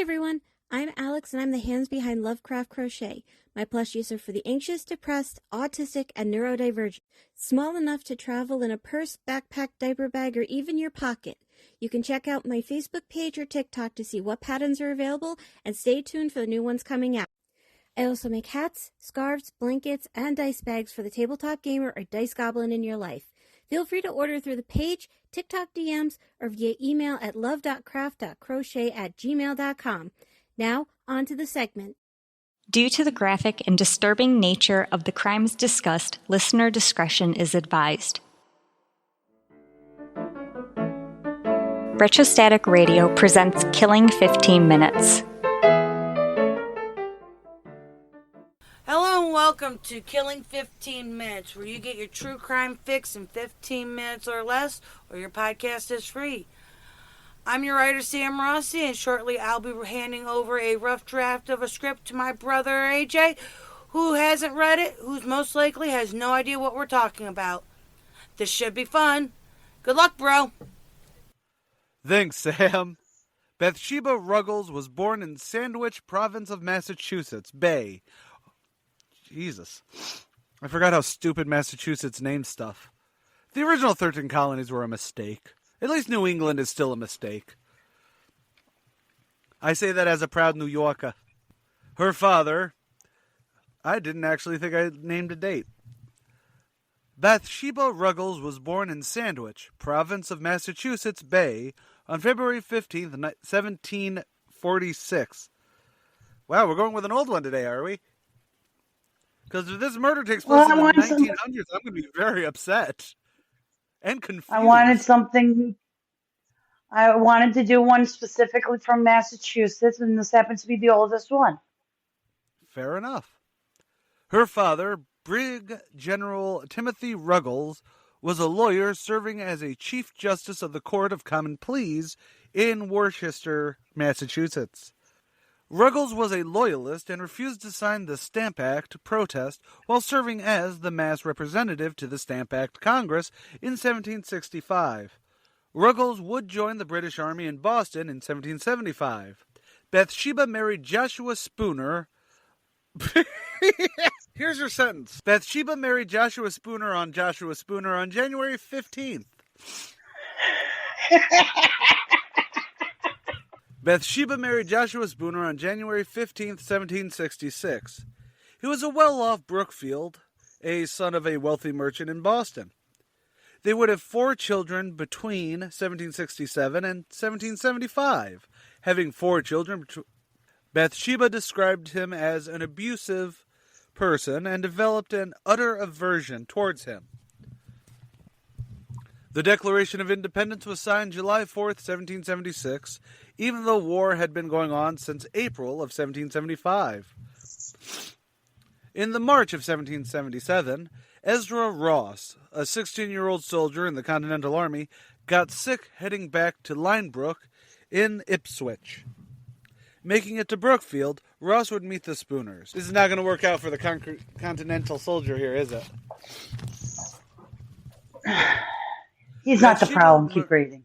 everyone, I'm Alex and I'm the hands behind Lovecraft Crochet. My plushies are for the anxious, depressed, autistic, and neurodivergent. Small enough to travel in a purse, backpack, diaper bag, or even your pocket. You can check out my Facebook page or TikTok to see what patterns are available and stay tuned for the new ones coming out. I also make hats, scarves, blankets, and dice bags for the tabletop gamer or dice goblin in your life. Feel free to order through the page, TikTok DMs, or via email at love.craft.crochet@gmail.com. Now, on to the segment. Due to the graphic and disturbing nature of the crimes discussed, listener discretion is advised. Retrostatic Radio presents Killing 15 Minutes. Hello and welcome to Killing 15 Minutes, where you get your true crime fix in 15 minutes or less, or your podcast is free. I'm your writer, Sam Rossi, and shortly I'll be handing over a rough draft of a script to my brother, AJ, who hasn't read it, who's most likely has no idea what we're talking about. This should be fun. Good luck, bro. Thanks, Sam. Bathsheba Ruggles was born in Sandwich, province of Massachusetts Bay. Jesus. I forgot how stupid Massachusetts named stuff. The original 13 colonies were a mistake. At least New England is still a mistake. I say that as a proud New Yorker. Her father, I didn't actually think I named a date. Bathsheba Ruggles was born in Sandwich, province of Massachusetts Bay, on February 15th, 1746. Wow, we're going with an old one today, are we? Because if this murder takes place in the 1900s, I'm going to be very upset. And confused. I wanted to do one specifically from Massachusetts, and this happens to be the oldest one. Fair enough. Her father, Brig General Timothy Ruggles, was a lawyer serving as a Chief Justice of the Court of Common Pleas in Worcester, Massachusetts. Ruggles was a loyalist and refused to sign the Stamp Act protest while serving as the Mass Representative to the Stamp Act Congress in 1765. Ruggles would join the British Army in Boston in 1775. Bathsheba married Joshua Spooner. Here's her sentence. Bathsheba married Joshua Spooner on January 15th. Bathsheba married Joshua Spooner on January 15th, 1766. He was a well-off Brookfield, a son of a wealthy merchant in Boston. They would have 4 children between 1767 and 1775. Having 4 children, Bathsheba described him as an abusive person and developed an utter aversion towards him. The Declaration of Independence was signed July 4th, 1776, even though war had been going on since April of 1775. In the March of 1777, Ezra Ross, a 16-year-old soldier in the Continental Army, got sick heading back to Linebrook in Ipswich. Making it to Brookfield, Ross would meet the Spooners. This is not going to work out for the Continental soldier here, is it? He's not the problem. Keep reading.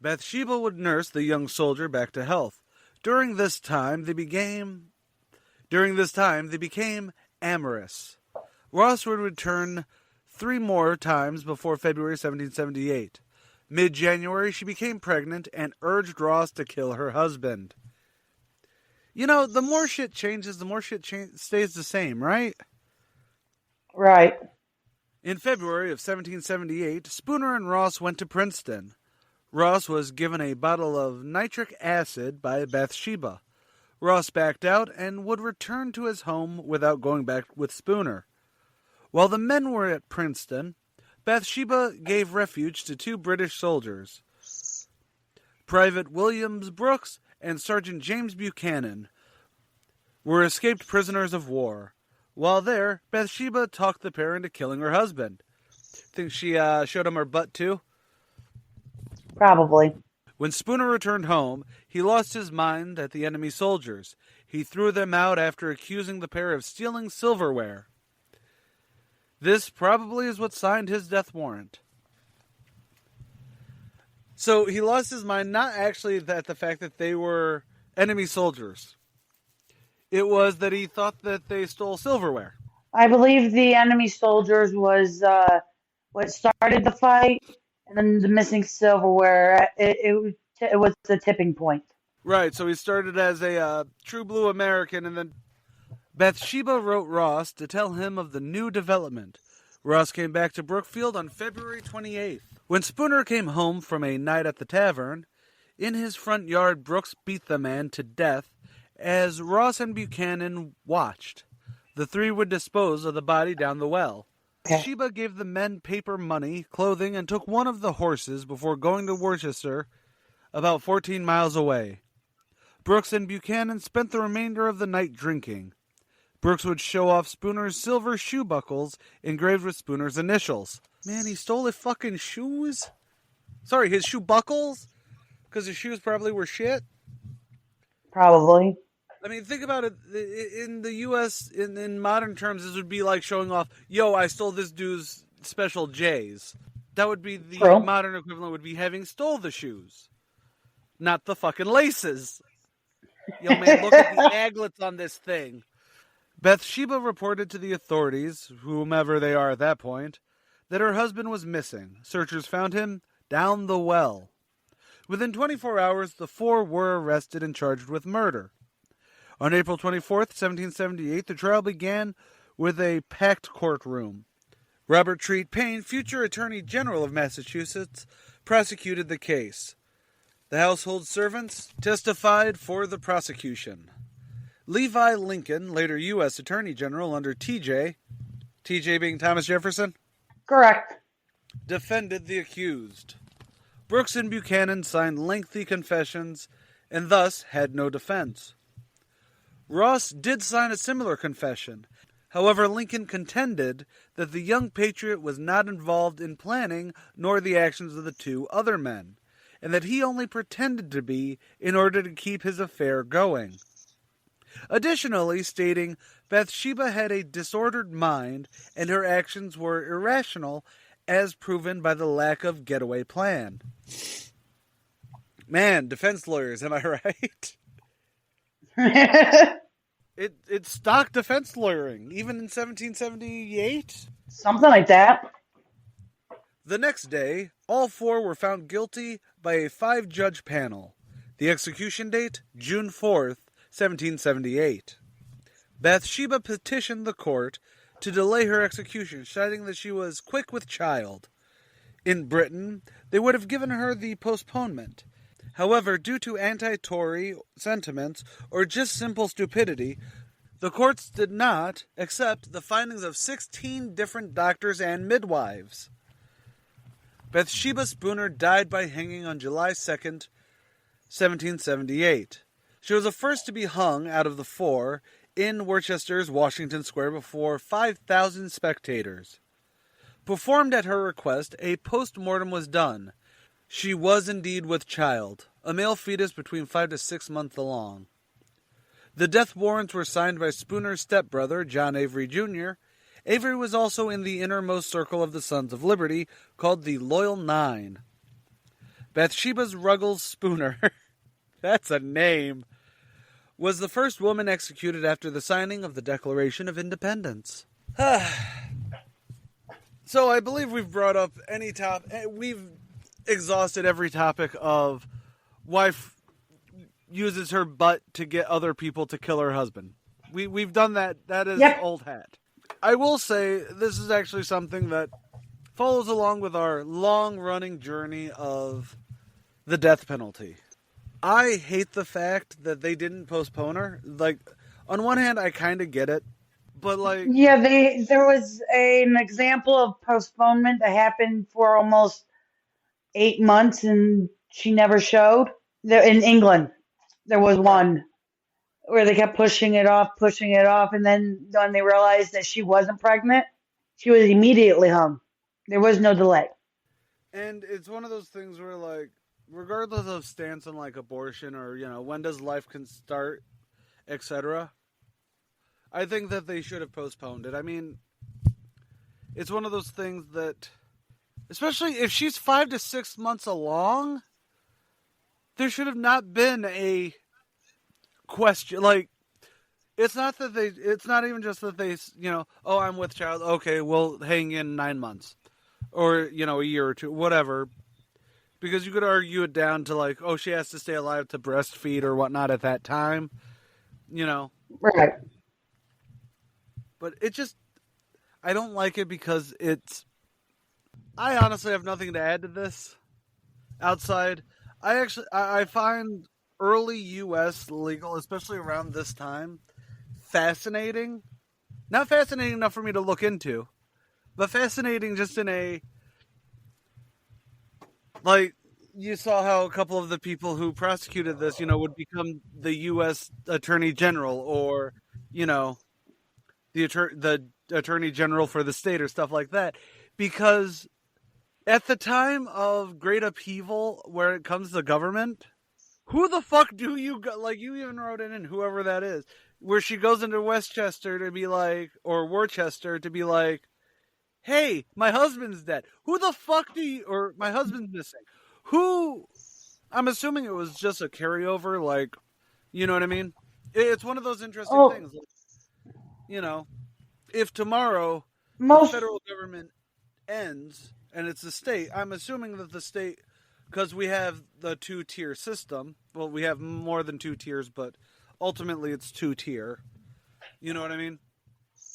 Bathsheba would nurse the young soldier back to health. During this time, they became amorous. Ross would return 3 more times before February 1778. Mid-January, she became pregnant and urged Ross to kill her husband. You know, the more shit changes, the more shit stays the same, right? Right. In February of 1778, Spooner and Ross went to Princeton. Ross was given a bottle of nitric acid by Bathsheba. Ross backed out and would return to his home without going back with Spooner. While the men were at Princeton, Bathsheba gave refuge to 2 British soldiers, Private Williams Brooks and Sergeant James Buchanan, were escaped prisoners of war. While there, Bathsheba talked the pair into killing her husband. Think she showed him her butt too? Probably. When Spooner returned home, he lost his mind at the enemy soldiers. He threw them out after accusing the pair of stealing silverware. This probably is what signed his death warrant. So he lost his mind not actually at the fact that they were enemy soldiers. It was that he thought that they stole silverware. I believe the enemy soldiers was what started the fight, and then the missing silverware. It was the tipping point. Right, so he started as a true blue American, and then Bathsheba wrote Ross to tell him of the new development. Ross came back to Brookfield on February 28th. When Spooner came home from a night at the tavern, in his front yard, Brooks beat the man to death as Ross and Buchanan watched. The three would dispose of the body down the well. Bathsheba gave the men paper money, clothing, and took one of the horses before going to Worcester, about 14 miles away. Brooks and Buchanan spent the remainder of the night drinking. Brooks would show off Spooner's silver shoe buckles engraved with Spooner's initials. Man, he stole his fucking shoes? Sorry, his shoe buckles? Because his shoes probably were shit? Probably. I mean, think about it. In the U.S., in modern terms, this would be like showing off, yo, I stole this dude's special J's. That would be the True. modern equivalent would be having stole the shoes. Not the fucking laces. Yo, man, look at the aglets on this thing. Bathsheba reported to the authorities, whomever they are at that point, that her husband was missing. Searchers found him down the well. Within 24 hours, the four were arrested and charged with murder. On April 24th, 1778, the trial began with a packed courtroom. Robert Treat Paine, future Attorney General of Massachusetts, prosecuted the case. The household servants testified for the prosecution. Levi Lincoln, later U.S. Attorney General under TJ being Thomas Jefferson, Correct. defended the accused. Brooks and Buchanan signed lengthy confessions and thus had no defense. Ross did sign a similar confession. However, Lincoln contended that the young patriot was not involved in planning nor the actions of the two other men, and that he only pretended to be in order to keep his affair going. Additionally, stating Bathsheba had a disordered mind and her actions were irrational as proven by the lack of getaway plan. Man, defense lawyers, am I right? It's stock defense lawyering, even in 1778? Something like that. The next day, all four were found guilty by a 5-judge panel. The execution date, June 4th, 1778. Bathsheba petitioned the court to delay her execution, citing that she was quick with child. In Britain, they would have given her the postponement. However, due to anti-Tory sentiments or just simple stupidity, the courts did not accept the findings of 16 different doctors and midwives. Bathsheba Spooner died by hanging on July 2nd, 1778. She was the first to be hung out of the four in Worcester's Washington Square before 5,000 spectators. Performed at her request, a post-mortem was done. She was indeed with child, a male fetus between 5 to 6 months along. The death warrants were signed by Spooner's stepbrother, John Avery Jr. Avery was also in the innermost circle of the Sons of Liberty, called the Loyal Nine. Bathsheba Ruggles Spooner, that's a name, was the first woman executed after the signing of the Declaration of Independence. So I believe we've brought up we've exhausted every topic of wife uses her butt to get other people to kill her husband. We've done that. That is old hat. I will say this is actually something that follows along with our long-running journey of the death penalty. I hate the fact that they didn't postpone her. Like, on one hand, I kind of get it, but like... Yeah, there was an example of postponement that happened for almost 8 months, and she never showed. In England, there was one where they kept pushing it off, and then when they realized that she wasn't pregnant, she was immediately hung. There was no delay. And it's one of those things where, like, regardless of stance on, like, abortion or, you know, when does life can start, etc., I think that they should have postponed it. I mean, it's one of those things that, especially if she's 5 to 6 months along, there should have not been a question. Like, it's not even just that they, oh, I'm with child. Okay, we'll hang in 9 months, or a year or two, whatever. Because you could argue it down to like, oh, she has to stay alive to breastfeed or whatnot at that time, Right. But it just, I don't like it because I honestly have nothing to add to this outside. I find early U.S. legal, especially around this time, fascinating. Not fascinating enough for me to look into, but fascinating just in a, like, you saw how a couple of the people who prosecuted this, would become the U.S. Attorney General, or, the Attorney General for the state, or stuff like that. Because at the time of great upheaval, where it comes to government, who the fuck do you go? Like, you even wrote it in, whoever that is, where she goes into Westchester to be like, or Worcester to be like, hey, my husband's dead. Who the fuck or my husband's missing. Who, I'm assuming it was just a carryover, like, you know what I mean? It's one of those interesting things. Like, if tomorrow the federal government ends and it's the state, I'm assuming that the state, because we have the 2-tier system, well, we have more than 2 tiers, but ultimately it's 2-tier. You know what I mean?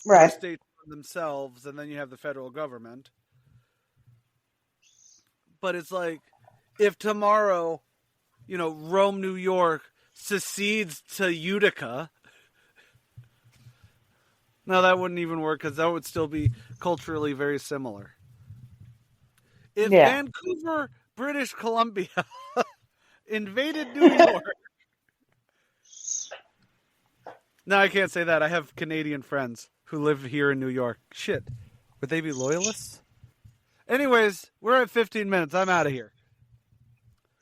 Right. The states themselves, and then you have the federal government. But it's like, if tomorrow, Rome, New York secedes to Utica, no, that wouldn't even work, because that would still be culturally very similar. If Vancouver, British Columbia invaded New York. No, I can't say that. I have Canadian friends who live here in New York. Shit. Would they be loyalists? Anyways, we're at 15 minutes. I'm out of here.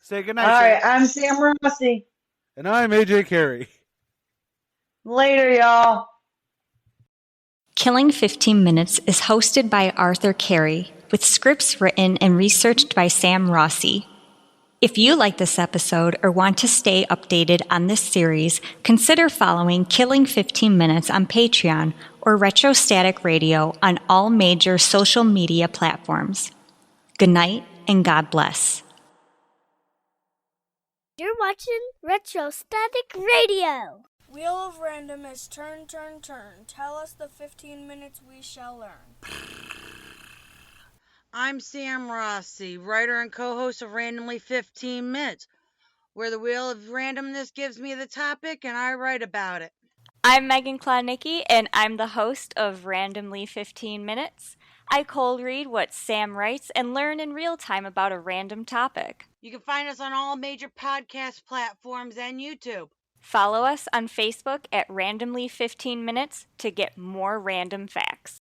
Say goodnight. All right, I'm Sam Rossi. And I'm AJ Carey. Later, y'all. Killing 15 Minutes is hosted by Arthur Carey, with scripts written and researched by Sam Rossi. If you like this episode or want to stay updated on this series, consider following Killing 15 Minutes on Patreon or Retrostatic Radio on all major social media platforms. Good night and God bless. You're watching Retrostatic Radio. Wheel of Random is turn, turn, turn. Tell us the 15 minutes we shall learn. I'm Sam Rossi, writer and co-host of Randomly 15 Minutes, where the Wheel of Randomness gives me the topic and I write about it. I'm Megan Klodnicki, and I'm the host of Randomly 15 Minutes. I cold read what Sam writes and learn in real time about a random topic. You can find us on all major podcast platforms and YouTube. Follow us on Facebook at Randomly 15 Minutes to get more random facts.